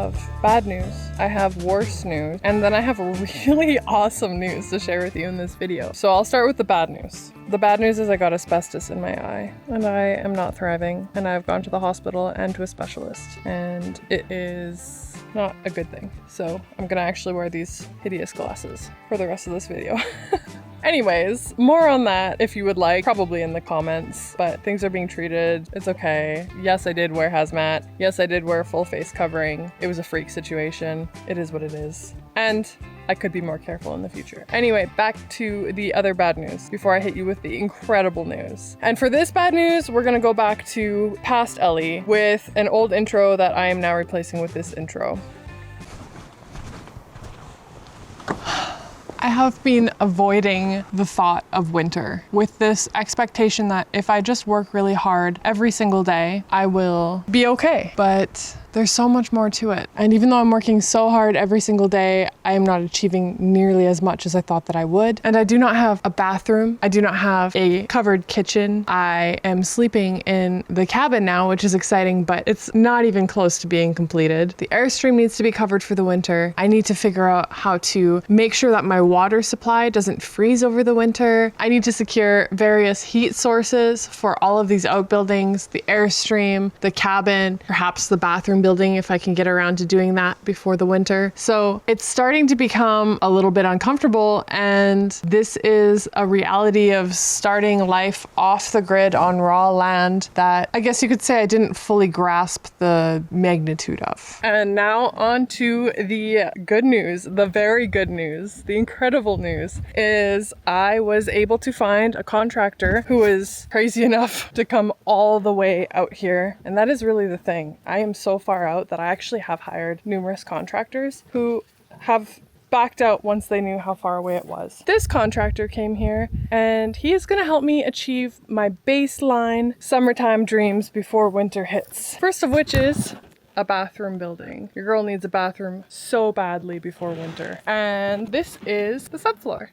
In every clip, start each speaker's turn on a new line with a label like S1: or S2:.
S1: have bad news, I have worse news, and then I have really awesome news to share with you in this video. So I'll start with the bad news. The bad news is I got asbestos in my eye and I am not thriving, and I've gone to the hospital and to a specialist, and it is not a good thing. So I'm gonna actually wear these hideous glasses for the rest of this video. Anyways, more on that if you would like, probably in the comments, but things are being treated. It's okay. Yes, I did wear hazmat. Yes, I did wear a full face covering. It was a freak situation. It is what it is. And I could be more careful in the future. Anyway, back to the other bad news before I hit you with the incredible news. And for this bad news, we're gonna go back to past Ellie with an old intro that I am now replacing with this intro. I have been avoiding the thought of winter with this expectation that if I just work really hard every single day, I will be okay. But there's so much more to it. And even though I'm working so hard every single day, I am not achieving nearly as much as I thought that I would. And I do not have a bathroom. I do not have a covered kitchen. I am sleeping in the cabin now, which is exciting, but it's not even close to being completed. The Airstream needs to be covered for the winter. I need to figure out how to make sure that my water supply doesn't freeze over the winter. I need to secure various heat sources for all of these outbuildings, the Airstream, the cabin, perhaps the bathroom building if I can get around to doing that before the winter. So it's starting to become a little bit uncomfortable, and this is a reality of starting life off the grid on raw land that I guess you could say I didn't fully grasp the magnitude of. And now on to the good news, the very good news, the incredible news is I was able to find a contractor who was crazy enough to come all the way out here. And that is really the thing. I am so far out that I actually have hired numerous contractors who have backed out once they knew how far away it was. This contractor came here and he is going to help me achieve my baseline summertime dreams before winter hits. First of which is a bathroom building. Your girl needs a bathroom so badly before winter. And this is the subfloor.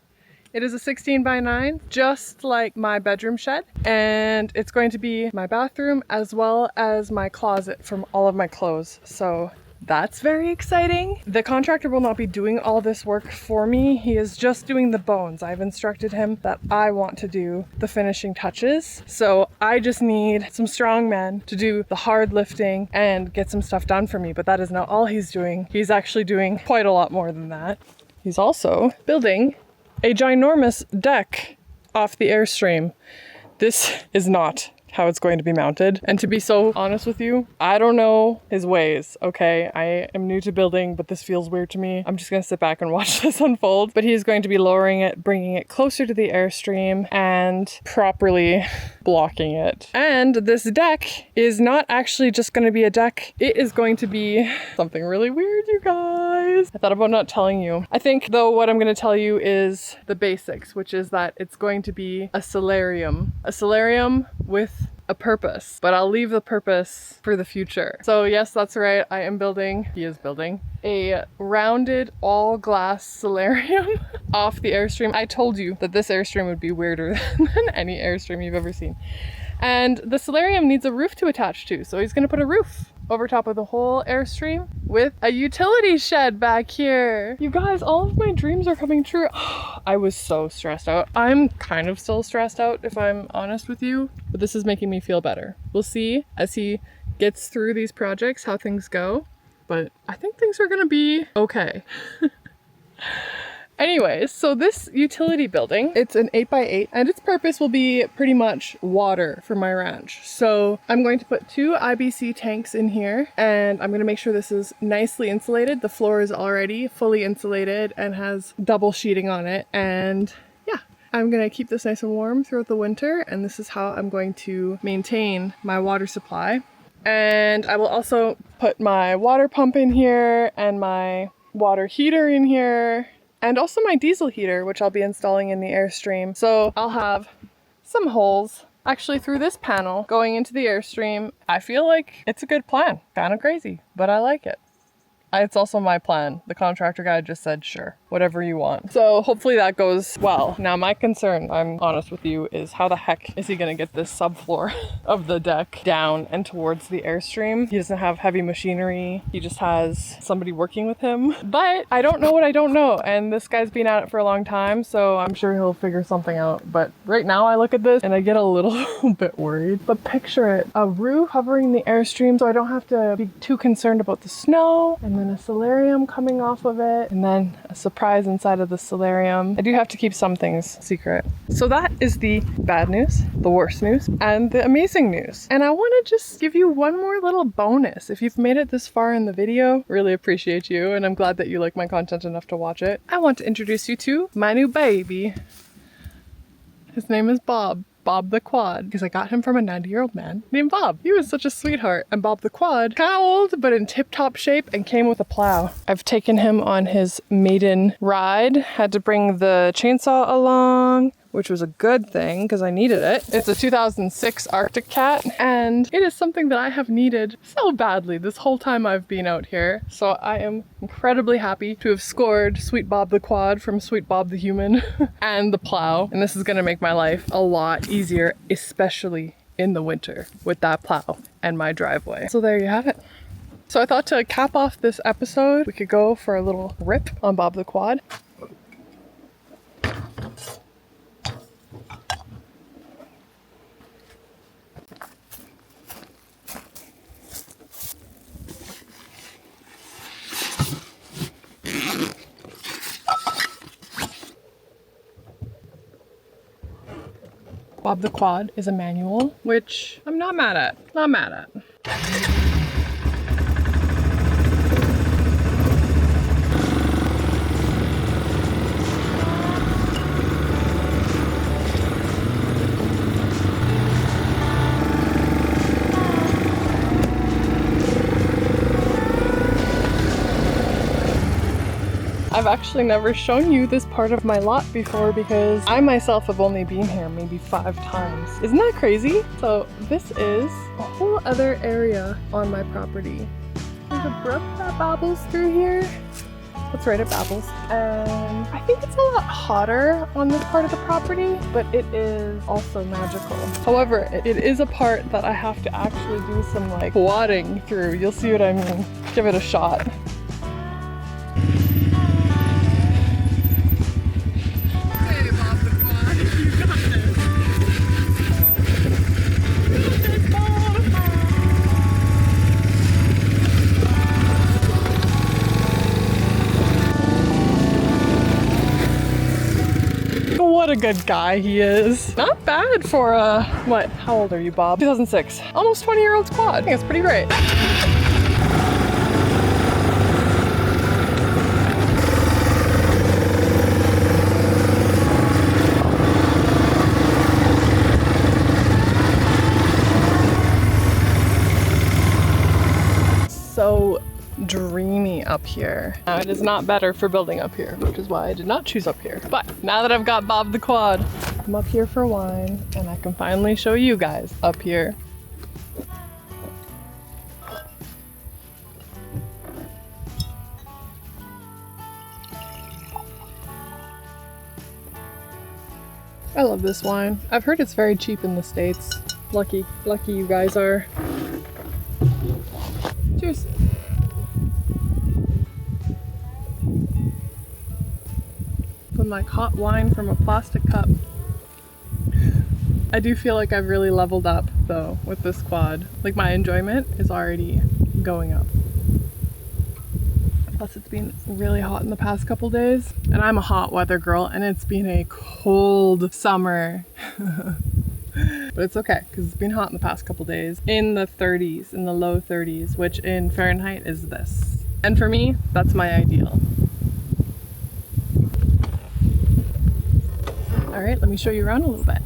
S1: It is a 16x9, just like my bedroom shed, and it's going to be my bathroom as well as my closet from all of my clothes. So that's very exciting. The contractor will not be doing all this work for me. He is just doing the bones. I've instructed him that I want to do the finishing touches. So I just need some strong men to do the hard lifting and get some stuff done for me. But that is not all he's doing. He's actually doing quite a lot more than that. He's also building a ginormous deck off the Airstream. This is not how it's going to be mounted. And to be so honest with you, I don't know his ways, okay? I am new to building, but this feels weird to me. I'm just gonna sit back and watch this unfold. But he's going to be lowering it, bringing it closer to the Airstream, and properly blocking it. And this deck is not actually just gonna be a deck. It is going to be something really weird, you guys. I thought about not telling you. I think, though, what I'm gonna tell you is the basics, which is that it's going to be a solarium. A solarium with a purpose, but I'll leave the purpose for the future. So yes, that's right, he is building a rounded all glass solarium off the Airstream. I told you that this Airstream would be weirder than any Airstream you've ever seen. And the solarium needs a roof to attach to, so he's gonna put a roof over top of the whole Airstream with a utility shed back here. You guys, all of my dreams are coming true. I was so stressed out. I'm kind of still stressed out if I'm honest with you, but this is making me feel better. We'll see as he gets through these projects how things go, but I think things are gonna be okay. Anyways, so this utility building, it's an 8x8 and its purpose will be pretty much water for my ranch. So I'm going to put 2 IBC tanks in here and I'm going to make sure this is nicely insulated. The floor is already fully insulated and has double sheeting on it. And yeah, I'm going to keep this nice and warm throughout the winter. And this is how I'm going to maintain my water supply. And I will also put my water pump in here and my water heater in here. And also my diesel heater, which I'll be installing in the Airstream. So I'll have some holes actually through this panel going into the Airstream. I feel like it's a good plan. Kind of crazy, but I like it. It's also my plan. The contractor guy just said, sure. whatever you want. So hopefully that goes well. Now my concern, I'm honest with you, is how the heck is he gonna get this subfloor of the deck down and towards the Airstream? He doesn't have heavy machinery. He just has somebody working with him. But I don't know what I don't know. And this guy's been at it for a long time, so I'm sure he'll figure something out. But right now I look at this and I get a little bit worried. But picture it, a roof covering the Airstream so I don't have to be too concerned about the snow, and then a solarium coming off of it, and then a surprise inside of the solarium. I do have to keep some things secret. So that is the bad news, the worst news, and the amazing news. And I want to just give you one more little bonus. If you've made it this far in the video, really appreciate you, and I'm glad that you like my content enough to watch it. I want to introduce you to my new baby. His name is Bob. Bob the Quad, because I got him from a 90-year-old man named Bob. He was such a sweetheart. And Bob the Quad, kind of old, but in tip-top shape and came with a plow. I've taken him on his maiden ride. Had to bring the chainsaw along, which was a good thing because I needed it. It's a 2006 Arctic Cat, and it is something that I have needed so badly this whole time I've been out here. So I am incredibly happy to have scored Sweet Bob the Quad from Sweet Bob the Human and the plow. And this is gonna make my life a lot easier, especially in the winter with that plow and my driveway. So there you have it. So I thought to cap off this episode, we could go for a little rip on Bob the Quad. Bob the Quad is a manual, which I'm not mad at. Not mad at. I've actually never shown you this part of my lot before because I myself have only been here maybe 5 times. Isn't that crazy? So this is a whole other area on my property. There's a brook that babbles through here. That's right, it babbles. And I think it's a lot hotter on this part of the property, but it is also magical. However, it is a part that I have to actually do some like wadding through. You'll see what I mean. Give it a shot. What a good guy he is. Not bad for a, what, how old are you, Bob? 2006. Almost 20-year-old quad. I think it's pretty great. So dreamy up here. Now it is not better for building up here, which is why I did not choose up here. But now that I've got Bob the Quad, I'm up here for wine and I can finally show you guys up here. I love this wine. I've heard it's very cheap in the States. Lucky you guys are. Cheers. Some like hot wine from a plastic cup. I do feel like I've really leveled up though with this quad. Like my enjoyment is already going up. Plus it's been really hot in the past couple days and I'm a hot weather girl and it's been a cold summer. But it's okay because it's been hot in the past couple days. In the 30s, in the low 30s, which in Fahrenheit is this. And for me, that's my ideal. All right, let me show you around a little bit.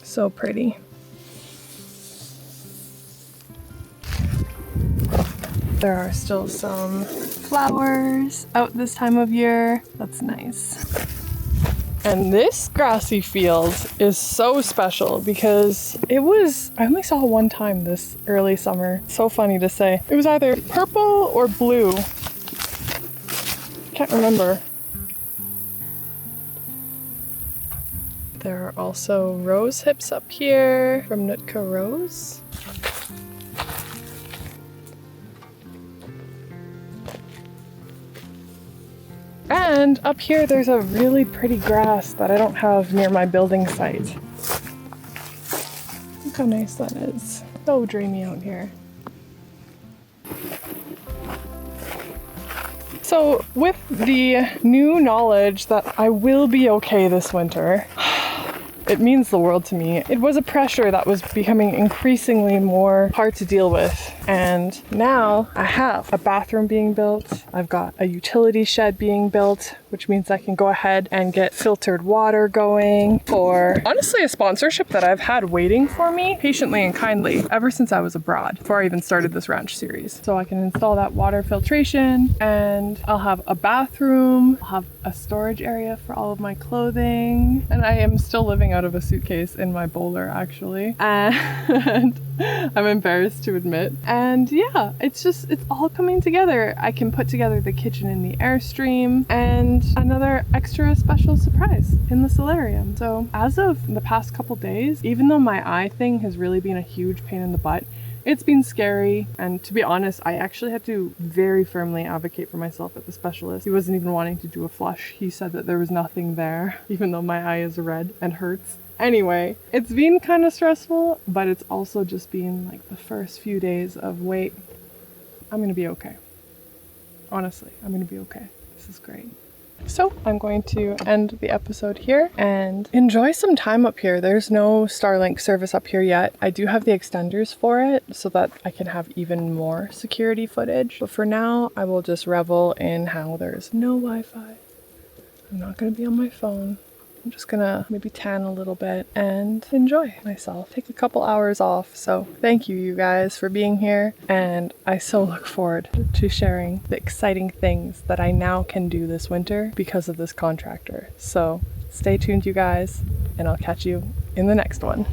S1: So pretty. There are still some flowers out this time of year. That's nice. And this grassy field is so special because I only saw it one time this early summer. So funny to say. It was either purple or blue. Can't remember. There are also rose hips up here from Nootka Rose. And up here there's a really pretty grass that I don't have near my building site. Look how nice that is. So dreamy out here. So with the new knowledge that I will be okay this winter, it means the world to me. It was a pressure that was becoming increasingly more hard to deal with. And now I have a bathroom being built. I've got a utility shed being built, which means I can go ahead and get filtered water going for honestly a sponsorship that I've had waiting for me patiently and kindly ever since I was abroad, before I even started this ranch series. So I can install that water filtration and I'll have a bathroom, I'll have a storage area for all of my clothing. And I am still living out of a suitcase in my bowler actually. And I'm embarrassed to admit. And yeah, it's all coming together. I can put together the kitchen in the Airstream and another extra special surprise in the solarium. So as of the past couple days, even though my eye thing has really been a huge pain in the butt, it's been scary, and to be honest, I actually had to very firmly advocate for myself at the specialist. He wasn't even wanting to do a flush. He said that there was nothing there, even though my eye is red and hurts. Anyway, it's been kind of stressful, but it's also just been like the first few days of wait, I'm gonna be okay. Honestly, I'm gonna be okay. This is great. So I'm going to end the episode here and enjoy some time up here. There's no Starlink service up here yet. I do have the extenders for it so that I can have even more security footage. But for now, I will just revel in how there's no Wi-Fi. I'm not going to be on my phone. I'm just gonna maybe tan a little bit and enjoy myself. Take a couple hours off. So thank you guys for being here. And I so look forward to sharing the exciting things that I now can do this winter because of this contractor. So stay tuned, you guys, and I'll catch you in the next one.